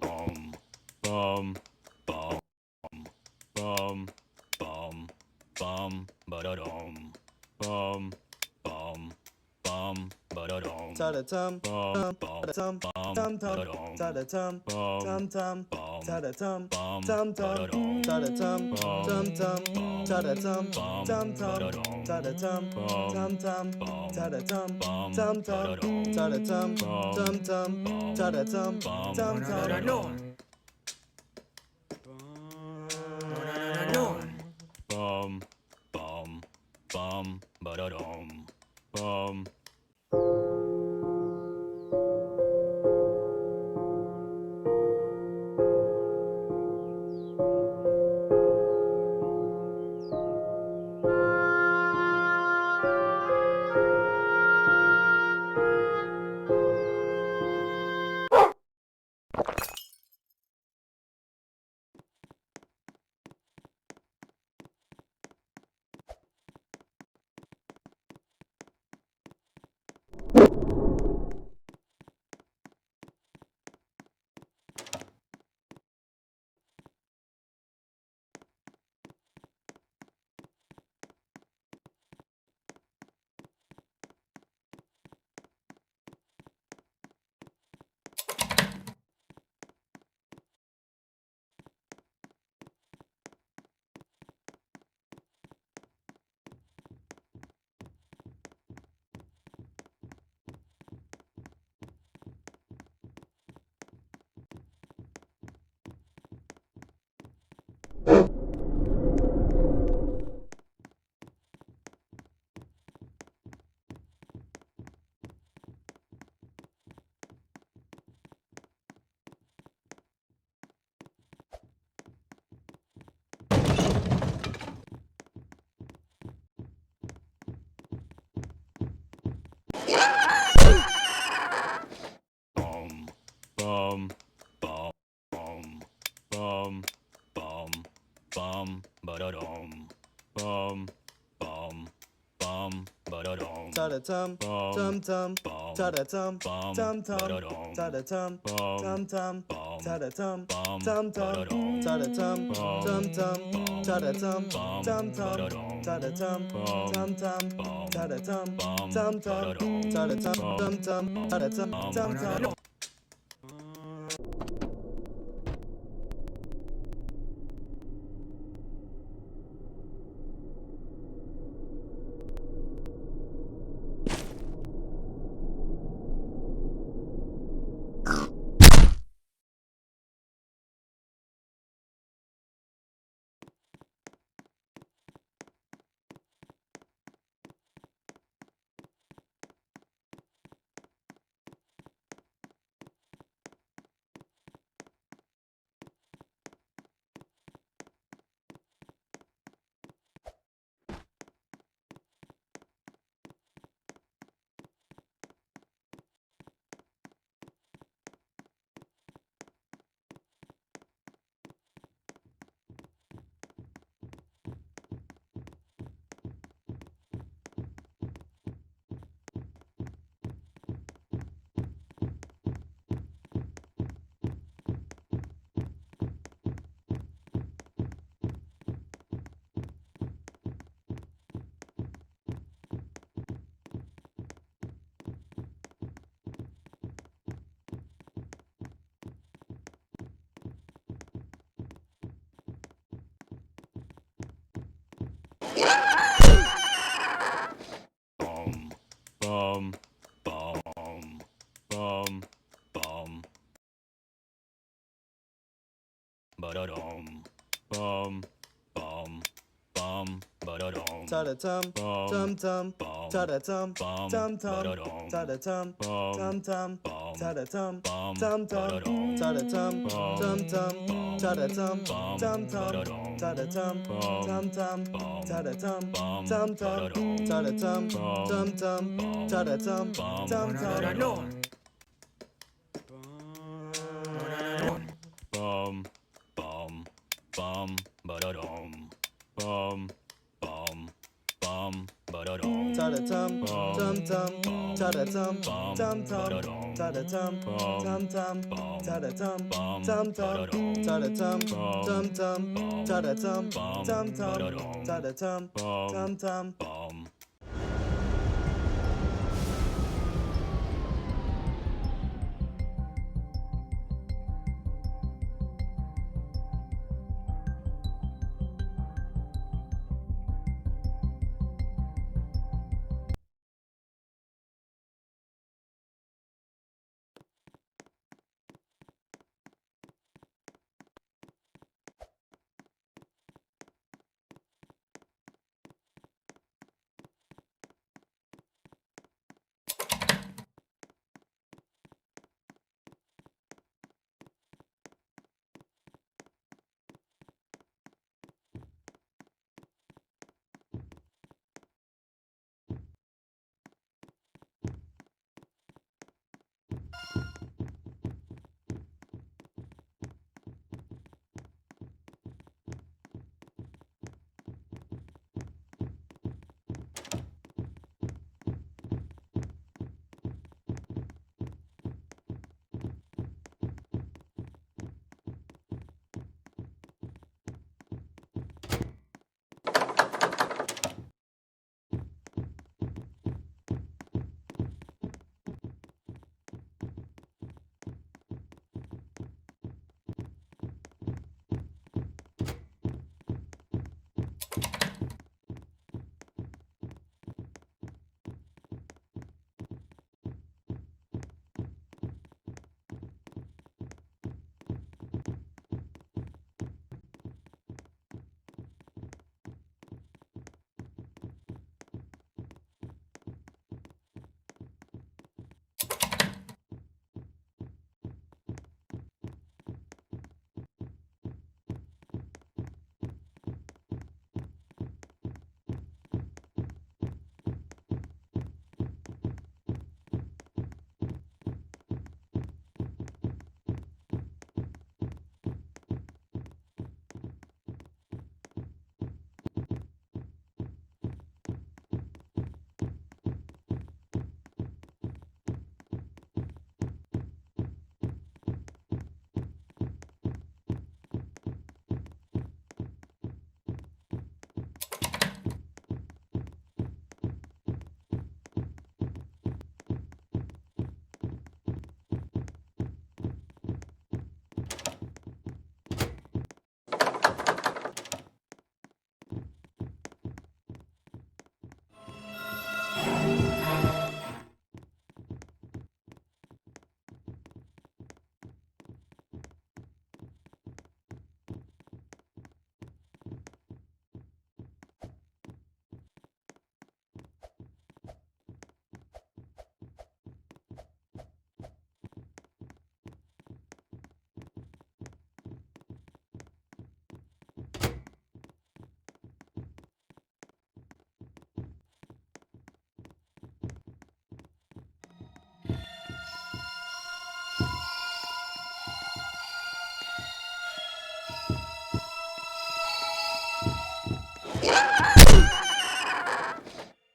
Bum, bum, bum, bum, bum, bum, ba-da-dum, bum, bum, bum, ba-da-dum, ta-da-tum, bum, bum, tum, tum, ta-da-tum, tum, tum, ta-da-tum, tum, tum, ta-da-tum, tum, tum, ta-da-tum, tum, tum, ta-da-tum, tum, tum, ta-da-tum, tum, tum, ta-da-tum, tum, tum, ta-da-tum, tum, tum. Bum, bum, bum, ba-da-dum, bum. Bum, bum, bum, bum, bum, bum, bum, ba-da-dum, bum, bum, bum, ba-da-dum, ta-da-tum, tum, tum, ta-da-tum, tum, tum, ta-da-tum, tum, tum, ta-da-tum, tum, tum, ta-da-tum, tum, tum, ta-da-tum, tum, tum, ta-da-tum, tum, tum, ta-da-tum, tum, tum, ta-da-tum, tum, tum, ta-da-tum, tum, tum. Bum, bum, bum, bum, bum, ba-da-dum, bum, bum, bum, ba-da-dum, ta-da-tum, tum, tum, ta-da-tum, tum, tum, ta-da-tum, tum, tum, ta-da-tum, tum, tum, ta-da-tum, tum, tum, ta-da-tum, tum, tum, ta-da-tum, tum, tum, ta-da-tum, tum, tum, ta-da-tum, tum, tum, ta-da-tum, tum, tum. Bum, bum, bum, ba-da-dum, bum, bum, bum, ba-da-dum, ta-da-tum, tum, tum, ta da tum tum tum ta da tum tum tum ta da tum tum tum ta da tum tum tum ta da tum tum tum ta da tum tum tum.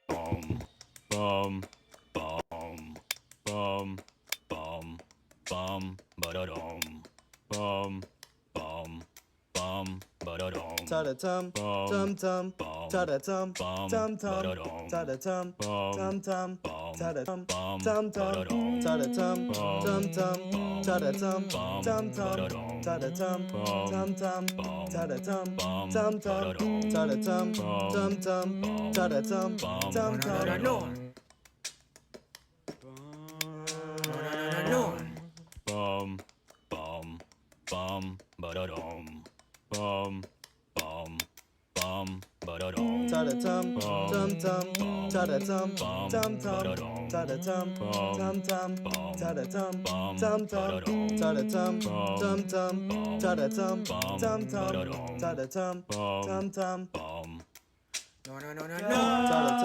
Bum, bum, bum, bum, bum, ba-da-dum. Bum, bum, bum, ba-da-dum. Ta-da-tum, tum-tum, ta-da-tum, tum-tum, ta-da-tum, tum-tum, ta-da-tum, tum-tum, ta-da-tum, tum-tum, ta-da-tum, tum-tum, ta-da-tum, tum-tum, ta-da-tum, tum-tum, ta-da-tum, tum-tum, ta-da-tum, tum-tum. Bum, bum, bum, ba-da-dum. Bum, bum, bum, ba-da-dum. Ta-da-tum, tum-tum, ta-da-tum, tum-tum, ta-da-tum, tum-tum, ta-da-tum, tum-tum, ta-da-tum, tum-tum, ta-da-tum, tum-tum, ta-da-tum, tum-tum. No, no, no, no, no.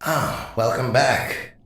Ah, welcome back.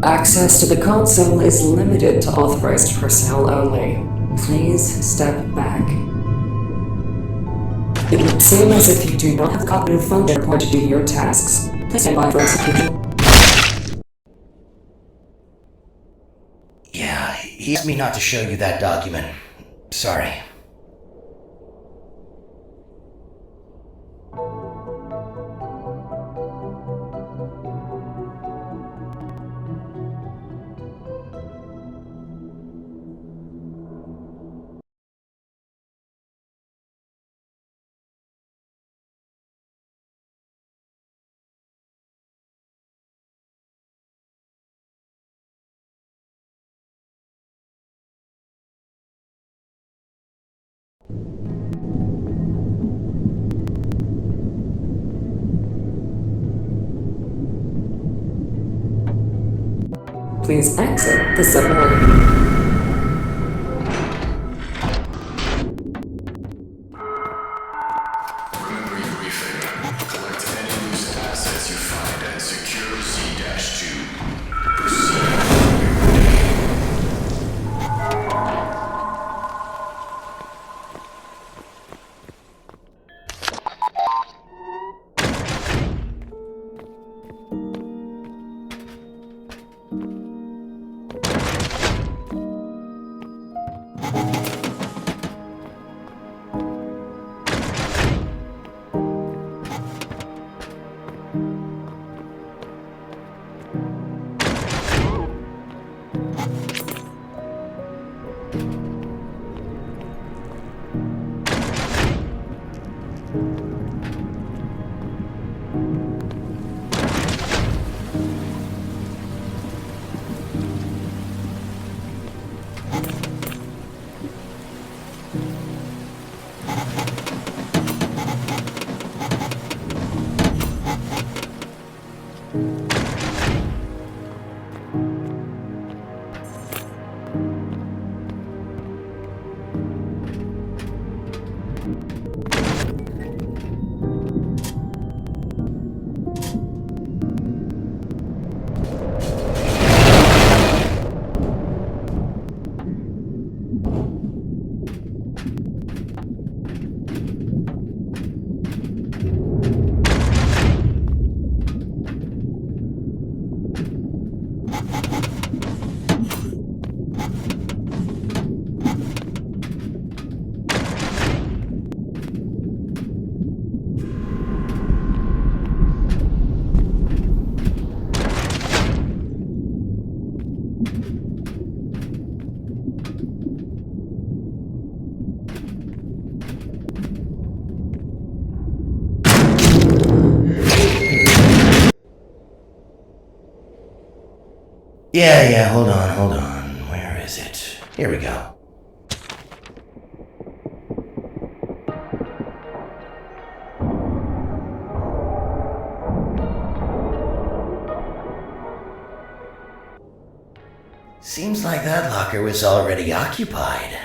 Access to the console is limited to authorized personnel only. Please step back. It would seem as if you do not have cognitive function required to do your tasks. Please stand by for execution. Yeah, he asked me not to show you that document. Sorry. Please exit the submarine. Remember your briefing. Collect any loose assets you find and secure C-2. Proceed. Yeah, hold on. Where is it? Here we go. Seems like that locker was already occupied.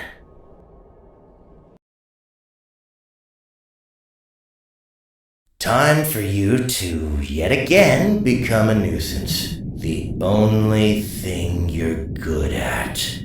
Time for you to, yet again, become a nuisance. The only thing you're good at.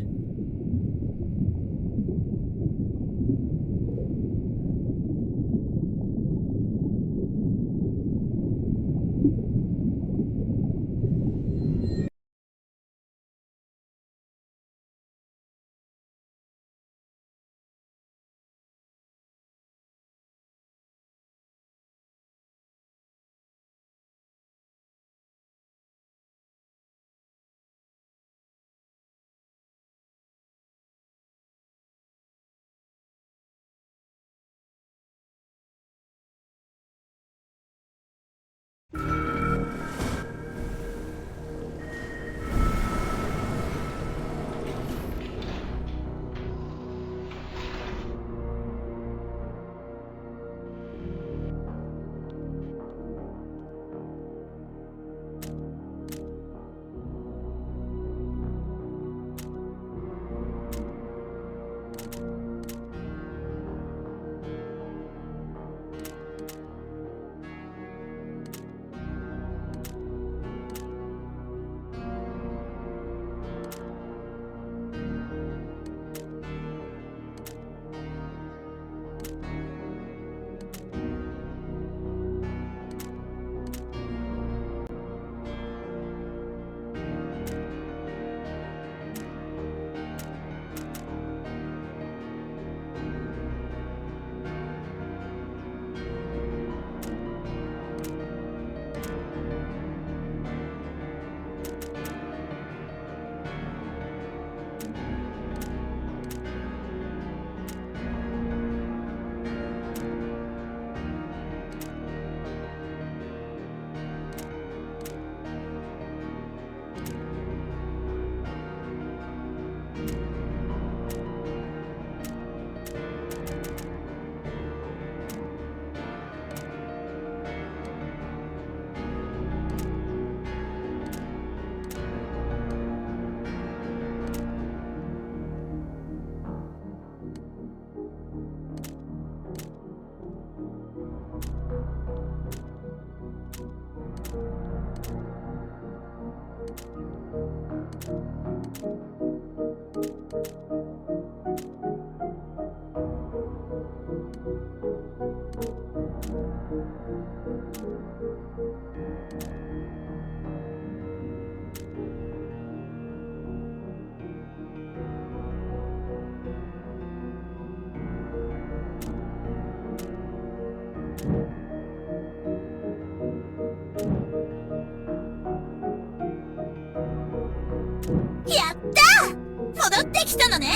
やったー！戻ってきたのね。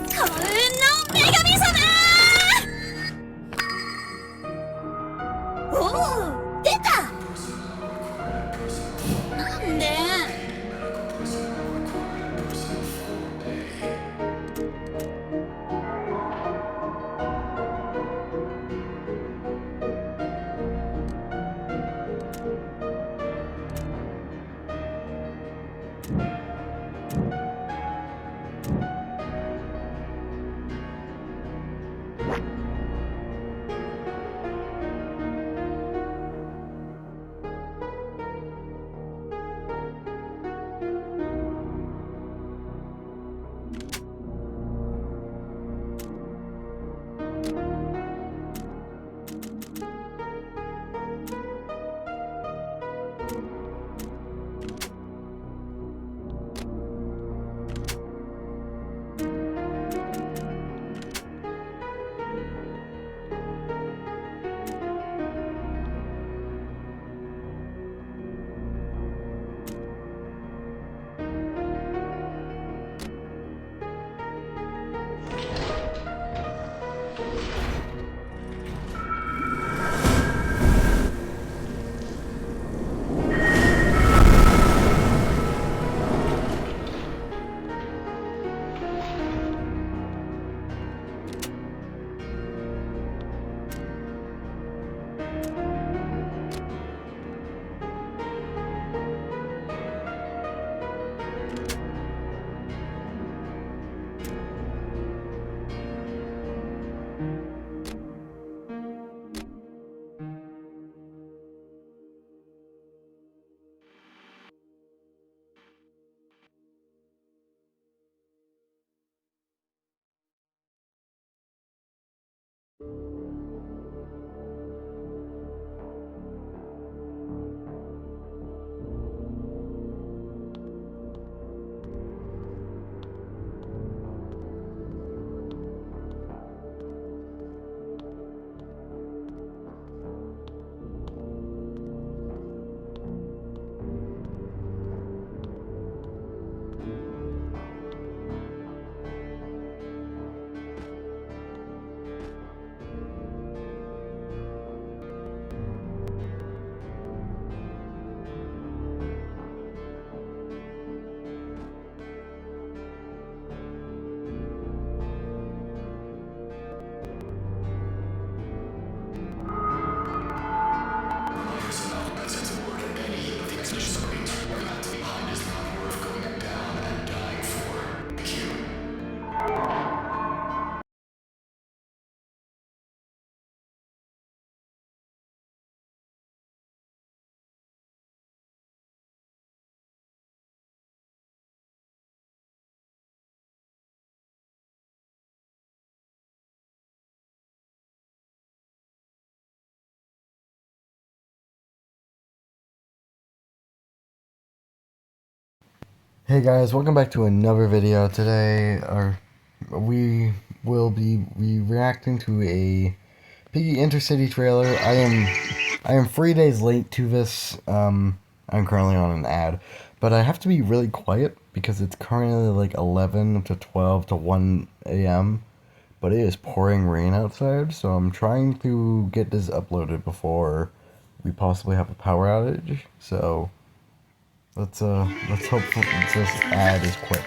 幸運の女神様ー！おお、出た！なんで？ Hey guys, welcome back to another video. Today, we will be reacting to a Piggy Intercity trailer. I am 3 days late to this. I'm currently on an ad, but I have to be really quiet because it's currently like 11 to 12 to 1 a.m. But it is pouring rain outside, so I'm trying to get this uploaded before we possibly have a power outage. So let's hope this ad is quick.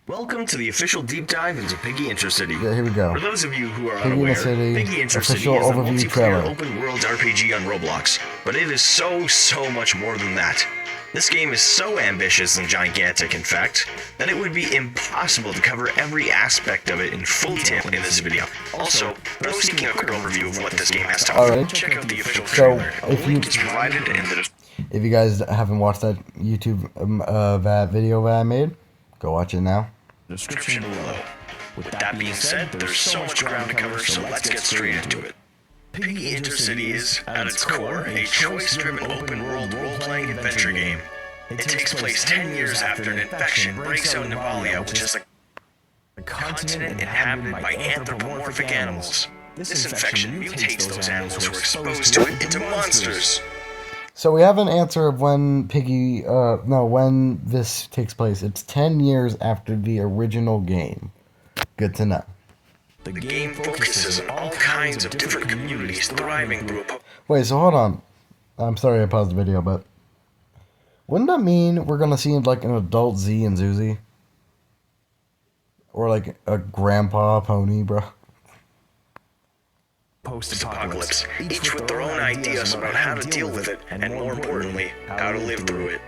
Welcome to the official deep dive into Piggy Intercity. Yeah, here we go. For those of you who are Piggy unaware, Intercity, Piggy Intercity official is a overview multiplayer trailer. open world RPG on Roblox, but it is so much more than that. This game is so ambitious and gigantic, in fact, that it would be impossible to cover every aspect of it in full detail in this video. Also, for those seeking a quick overview of what this game has to offer, Alright. check out the official So, trailer. A link is provided in the description. If you guys haven't watched that YouTube that video that I made, go watch it now. Description below. With that being said, there's so much ground to cover, so let's get straight into it. Piggy Intercity is, at its core, a choice-driven open-world role-playing adventure game. It takes place 10 years after an infection breaks out in Navalia, which is a continent inhabited by anthropomorphic animals. This infection mutates those animals who are exposed to it into monsters. So we have an answer of when when this takes place. It's 10 years after the original game. Good to know. The game focuses on all kinds of different communities thriving through a Wait, so hold on. I'm sorry I paused the video, but wouldn't that mean we're gonna see like an adult Z and Zuzi? Or like a grandpa pony, bro? post-apocalypse, each with their own ideas about how to deal with it, and more importantly, how to live through it.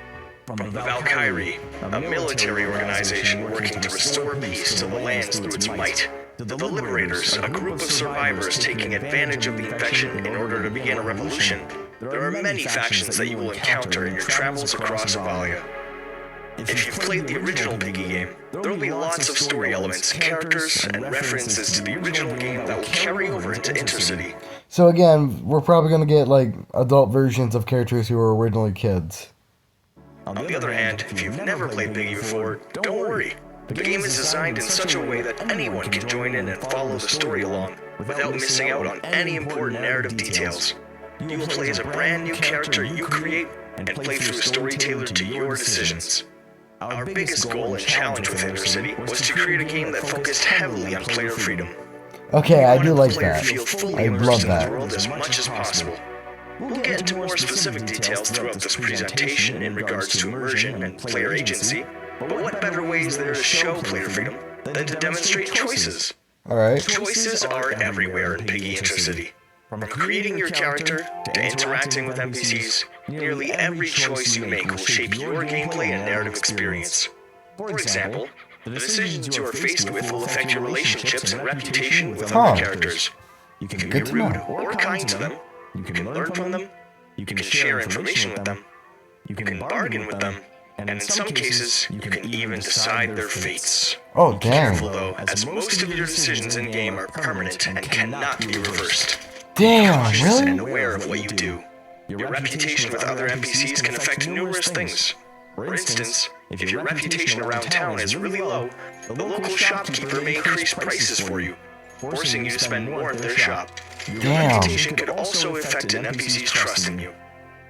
From the Valkyrie, a military organization working to restore peace to the lands through its might, to the Liberators, a group of survivors taking advantage of the infection in order to begin a revolution, there are many factions that you will encounter in your travels across Avalia. If you've played the original Piggy game, there will be lots of story elements, characters, and references to the original game that will carry over into Intercity. So again, we're probably gonna get like adult versions of characters who were originally kids. On the other hand, if you've never played Piggy before, don't worry. The game is designed in such a way that anyone can join in and follow the story along, without missing out on any important narrative details. You will play as a brand new character you create, and play through a story tailored to your decisions. Our biggest goal and challenge with Intercity was to create a game that focused heavily on player freedom. Okay, I do like We wanted that. the player to feel fully I immersed love in the that. world as much as possible. We'll get into more specific details throughout this presentation in regards to immersion and player agency, but what better way is there to show player freedom than to demonstrate choices? Alright. Choices are everywhere in Piggy Intercity. From creating your character to interacting with NPCs, nearly every choice you make will shape your gameplay and narrative experience. For example, the decisions you are faced with will affect your relationships and reputation with other characters. You can be Good to rude know. or kind to them, you can learn from them, you can share information with them, you can bargain with them, and in some cases, you can even decide their fates. Oh, Be careful damn. though, as most of your decisions in-game are permanent and cannot be reversed. Damn, Cautious and really? aware of what you do. Your reputation with other NPCs can affect numerous things. For instance, if your reputation around town is really low, the local shopkeeper may increase prices for you, forcing you to spend more at their shop. Your Damn. reputation could also affect an NPC's trust in you.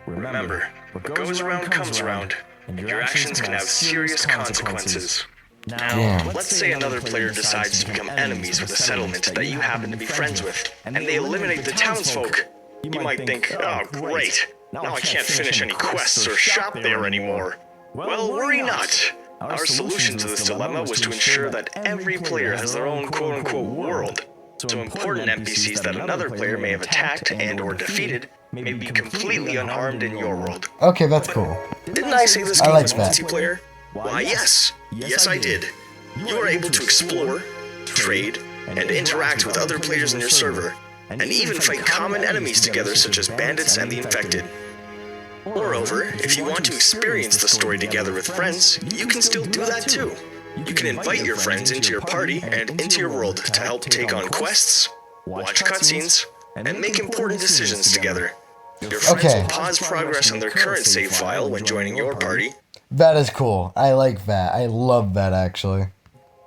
Remember, what goes around comes around, and your actions can have serious consequences. Now, Damn. let's say another player decides to become enemies with a settlement that you happen to be friends with, and they eliminate the townsfolk. You might think, oh great, now I can't finish any quests or shop there anymore. Well, worry not. Our solution to this dilemma was to ensure that every player has their own quote-unquote world, so important NPCs that another player may have attacked and or defeated may be completely unharmed in your world. Okay, that's cool. Didn't I say this I game like was that. multiplayer? Why, yes. Yes, I did. You are able to explore, trade, and interact with other players in your server, and even fight common enemies together such as bandits and the infected. Moreover, if you want to experience the story together with friends, you can still do that too. You can invite your friends into your party and into your world to help take on quests, watch cutscenes, and make important decisions together. Your friends Okay. will pause progress on their current save file when joining your party, That is cool. I like that. I love that, actually.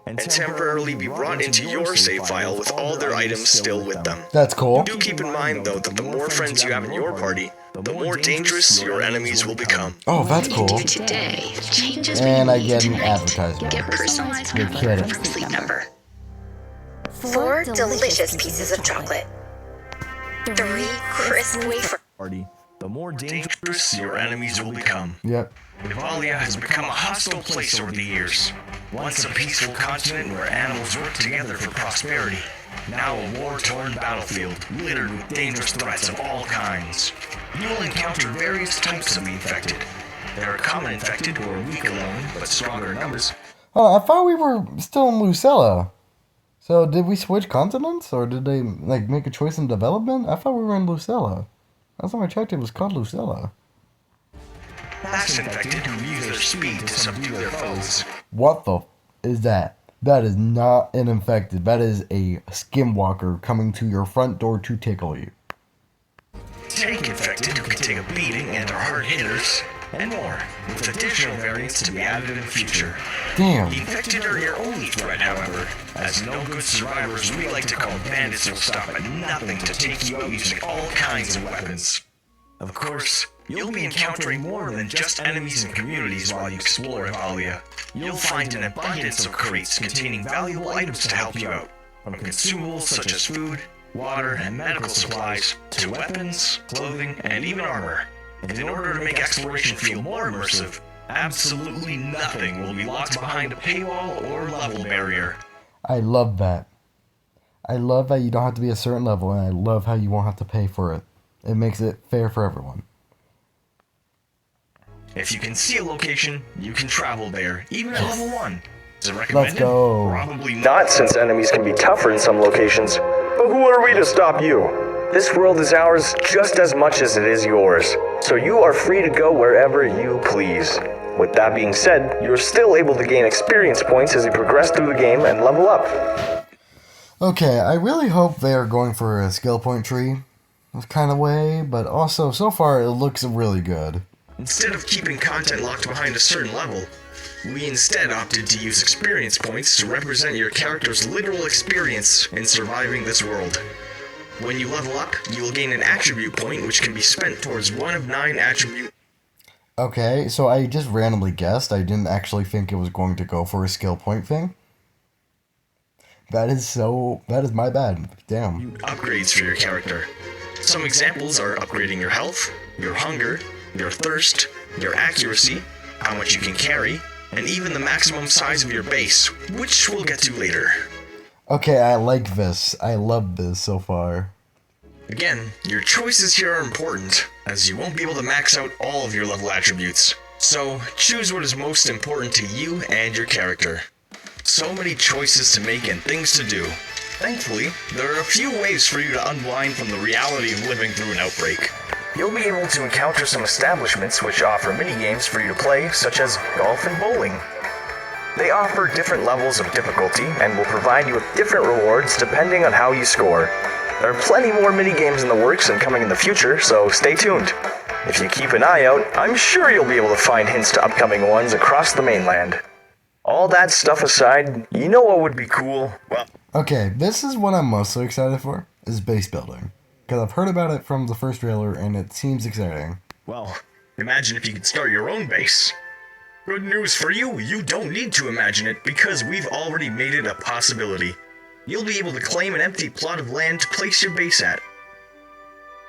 and temporarily be brought into your save file with all their items still with them. That's cool. Do keep in mind, though, that the more friends you have in your party, the more dangerous your enemies will become. Oh, that's cool. Today, changes And I made get an tonight. advertisement. Get personalized You're memo kidding. from Sleep Number. 4 delicious pieces of chocolate. 3 crisp wafer. Party, the more Dangerous your enemies will become. Yep. Evalia has become a hostile place over the years. Once a peaceful continent where animals work together for prosperity. Now a war-torn battlefield, littered with dangerous threats of all kinds. You will encounter various types of the infected. There are common infected who are weak alone, but stronger in numbers. Oh, I thought we were still in Lucella. So did we switch continents, or did they like make a choice in development? I thought we were in Lucella. Last time I checked, it was called Lucella. Fast infected who use their speed to subdue their foes. What the is that? That is not an infected. That is a skinwalker coming to your front door to tickle you. Tank infected who can take a beating and are hard hitters, and more, with additional variants to be added in the future. Damn. The infected are your only threat, however, as no good survivors we like to call bandits will stop at nothing to take you out using all kinds of weapons. Of course, you'll be encountering more than just enemies and communities while you explore Evalia. You'll find an abundance of crates containing valuable items to help you out, from consumables such as food, water, and medical supplies, to weapons, clothing, and even armor. And in order to make exploration feel more immersive, absolutely nothing will be locked behind a paywall or level barrier. I love that. I love that you don't have to be a certain level, and I love how you won't have to pay for it. It makes it fair for everyone. If you can see a location, you can travel there, even at level 1. Is it recommended? Let's go. Probably not, since enemies can be tougher in some locations. But who are we to stop you? This world is ours just as much as it is yours, so you are free to go wherever you please. With that being said, you're still able to gain experience points as you progress through the game and level up. Okay, I really hope they are going for a skill point tree kind of way, but also, so far, it looks really good. Instead of keeping content locked behind a certain level, we instead opted to use experience points to represent your character's literal experience in surviving this world. When you level up, you will gain an attribute point which can be spent towards one of 9 attribute. Okay, so I just randomly guessed. I didn't actually think it was going to go for a skill point thing. That is my bad. Damn. Upgrades for your character. Some examples are upgrading your health, your hunger, your thirst, your accuracy, how much you can carry, and even the maximum size of your base, which we'll get to later. Okay, I like this. I love this so far. Again, your choices here are important, as you won't be able to max out all of your level attributes. So, choose what is most important to you and your character. So many choices to make and things to do. Thankfully, there are a few ways for you to unwind from the reality of living through an outbreak. You'll be able to encounter some establishments which offer mini-games for you to play, such as golf and bowling. They offer different levels of difficulty and will provide you with different rewards depending on how you score. There are plenty more mini-games in the works and coming in the future, so stay tuned. If you keep an eye out, I'm sure you'll be able to find hints to upcoming ones across the mainland. All that stuff aside, you know what would be cool? Well, Okay, this is what I'm mostly excited for, is base building. Because I've heard about it from the first trailer, and it seems exciting. well, imagine if you could start your own base. Good news for you, you don't need to imagine it because we've already made it a possibility. You'll be able to claim an empty plot of land to place your base at.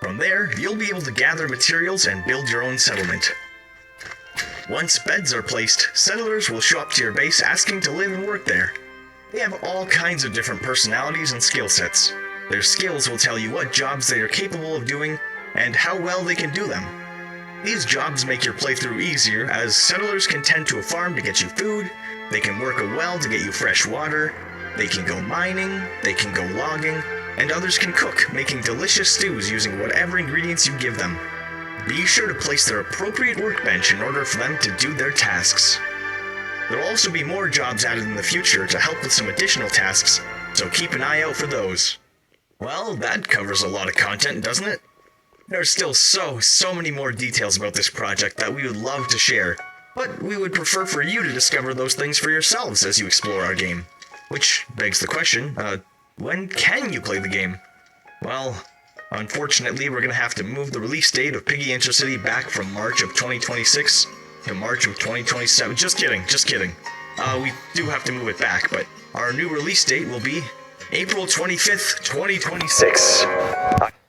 From there, you'll be able to gather materials and build your own settlement. Once beds are placed, settlers will show up to your base asking to live and work there. They have all kinds of different personalities and skill sets. Their skills will tell you what jobs they are capable of doing and how well they can do them. These jobs make your playthrough easier, as settlers can tend to a farm to get you food, they can work a well to get you fresh water, they can go mining, they can go logging, and others can cook, making delicious stews using whatever ingredients you give them. Be sure to place their appropriate workbench in order for them to do their tasks. There will also be more jobs added in the future to help with some additional tasks, so keep an eye out for those. Well, that covers a lot of content, doesn't it? There are still so many more details about this project that we would love to share, but we would prefer for you to discover those things for yourselves as you explore our game. Which begs the question, when can you play the game? Well, unfortunately, we're gonna have to move the release date of Piggy Intercity back from March of 2026 to March of 2027. Just kidding. We do have to move it back, but our new release date will be April 25th, 2026.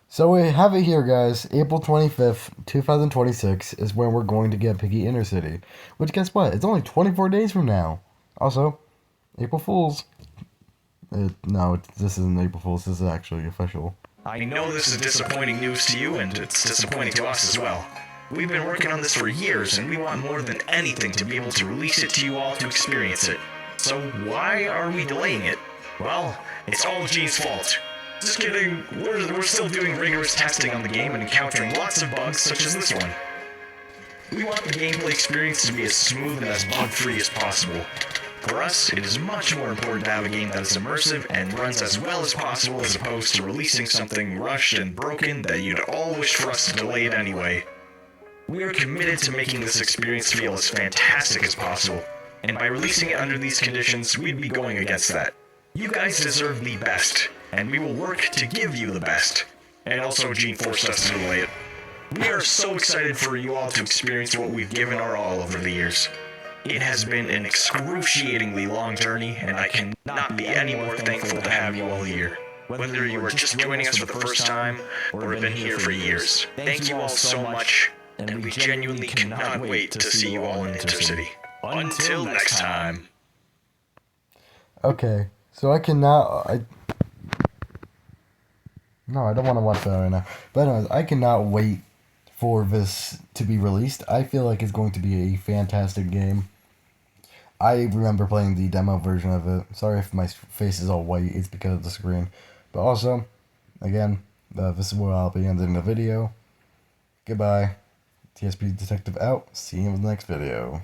So we have it here, guys. April 25th, 2026 is when we're going to get Piggy Intercity. Which, guess what? It's only 24 days from now. Also, April Fool's. No, this isn't April Fool's. This is actually official. I know this is disappointing news to you, and it's disappointing to us as well. We've been working on this for years, and we want more than anything to be able to release it to you all to experience it. So why are we delaying it? Well, it's all Gene's fault. Just kidding, we're still doing rigorous testing on the game and encountering lots of bugs such as this one. We want the gameplay experience to be as smooth and as bug-free as possible. For us, it is much more important to have a game that is immersive and runs as well as possible as opposed to releasing something rushed and broken that you'd all wish for us to delay it anyway. We are committed to making this experience feel as fantastic as possible, and by releasing it under these conditions, we'd be going against that. You guys deserve the best, and we will work to give you the best. And also, Gene forced us to delay it. We are so excited for you all to experience what we've given our all over the years. It has been an excruciatingly long journey, and I cannot be any more thankful to have you all here. Whether you are just joining us for the first time, or have been here for years, thank you all so much, and we genuinely cannot wait to see you all in Intercity. Until next time. Okay, so I cannot... No, I don't want to watch that right now. But anyways, I cannot wait for this to be released. I feel like it's going to be a fantastic game. I remember playing the demo version of it. Sorry if my face is all white, it's because of the screen. But also, again, this is where I'll be ending the video. Goodbye. TSP Detective out. See you in the next video.